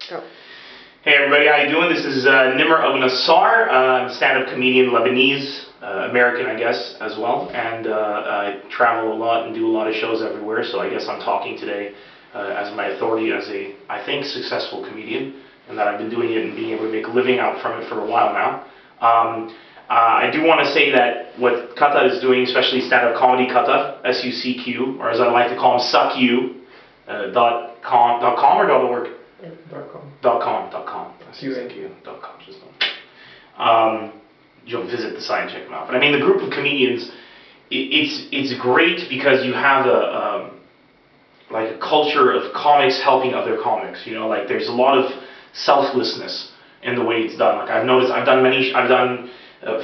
Go. Hey everybody, how you doing? This is Nemr Abour Nasr. I'm a stand-up comedian, Lebanese, American I guess as well, and I travel a lot and do a lot of shows everywhere, so I guess I'm talking today as my authority as a, I think, successful comedian, and that I've been doing it and being able to make a living out from it for a while now. I do want to say that what Qatar is doing, especially Stand-Up Comedy Qatar, SUCQ, or as I like to call them, SUCQ, .com or .org? .com. SUCQ.com. Visit the site and check them out. But I mean, the group of comedians, it's great because you have a culture of comics helping other comics. You know, like there's a lot of selflessness in the way it's done. Like I've noticed, I've done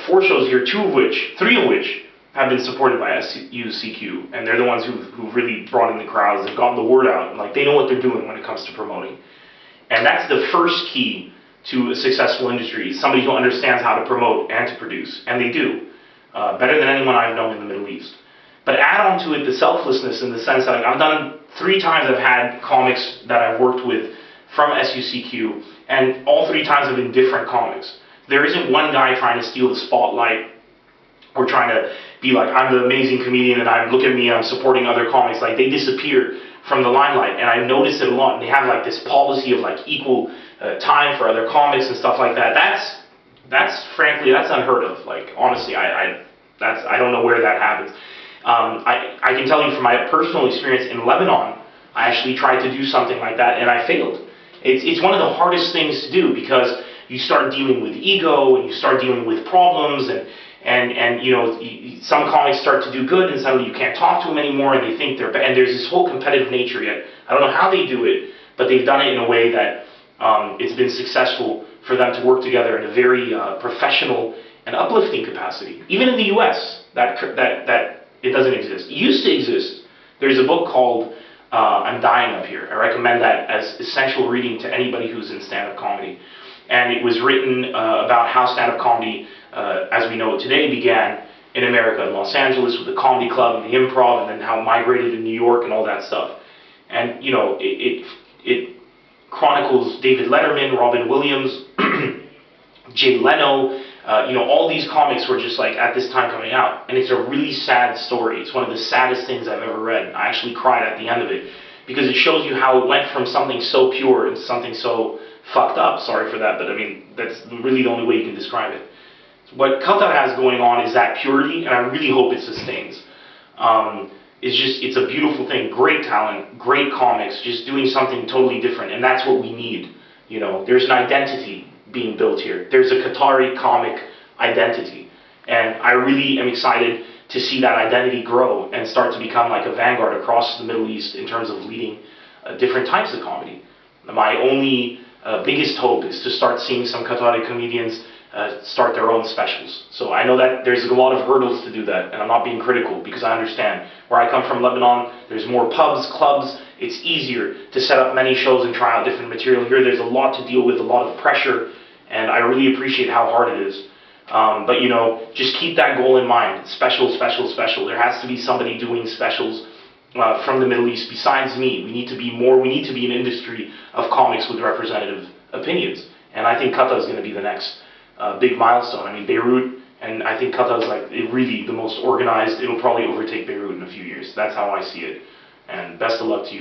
4 shows here, 3 of which have been supported by SUCQ, and they're the ones who really brought in the crowds and gotten the word out. Like they know what they're doing when it comes to promoting. And that's the first key to a successful industry, somebody who understands how to promote and to produce, and they do, better than anyone I've known in the Middle East. But add on to it the selflessness in the sense that I've done 3 times I've had comics that I've worked with from SUCQ, and all 3 times have been different comics. There isn't one guy trying to steal the spotlight or trying to be like, I'm the amazing comedian and look at me, I'm supporting other comics. Like they disappear from the limelight, and I've noticed it a lot. And they have like this policy of like equal time for other comics and stuff like that. That's frankly, that's unheard of. Like honestly, I don't know where that happens. I can tell you from my personal experience in Lebanon, I actually tried to do something like that and I failed. It's one of the hardest things to do because you start dealing with ego and you start dealing with problems and you know, some comics start to do good and suddenly you can't talk to them anymore and they think they're bad, and there's this whole competitive nature yet. I don't know how they do it, but they've done it in a way that it's been successful for them to work together in a very professional and uplifting capacity. Even in the US, that it doesn't exist. It used to exist. There's a book called I'm Dying Up Here. I recommend that as essential reading to anybody who's in stand-up comedy. And it was written about how stand-up comedy, as we know it today, began in America, in Los Angeles, with the comedy club and the improv, and then how it migrated to New York and all that stuff. And, you know, it chronicles David Letterman, Robin Williams, Jay Leno, you know, all these comics were just like at this time coming out. And it's a really sad story. It's one of the saddest things I've ever read. I actually cried at the end of it because it shows you how it went from something so pure into something so fucked up. Sorry for that, but I mean, that's really the only way you can describe it. What Qatar has going on is that purity, and I really hope it sustains. It's a beautiful thing. Great talent, great comics, just doing something totally different, and that's what we need. You know, there's an identity being built here. There's a Qatari comic identity, and I really am excited to see that identity grow and start to become like a vanguard across the Middle East in terms of leading different types of comedy. My only biggest hope is to start seeing some Qatari comedians start their own specials. So I know that there's a lot of hurdles to do that, and I'm not being critical because I understand. Where I come from, Lebanon, there's more pubs, clubs. It's easier to set up many shows and try out different material. Here there's a lot to deal with, a lot of pressure, and I really appreciate how hard it is. But you know, just keep that goal in mind. Special, special, special. There has to be somebody doing specials from the Middle East besides me. We need to be more. We need to be an industry of comics with representative opinions, and I think Qatar is going to be the next big milestone. I mean, Beirut, and I think Qatar is like really the most organized. It'll probably overtake Beirut in a few years. That's how I see it. And best of luck to you.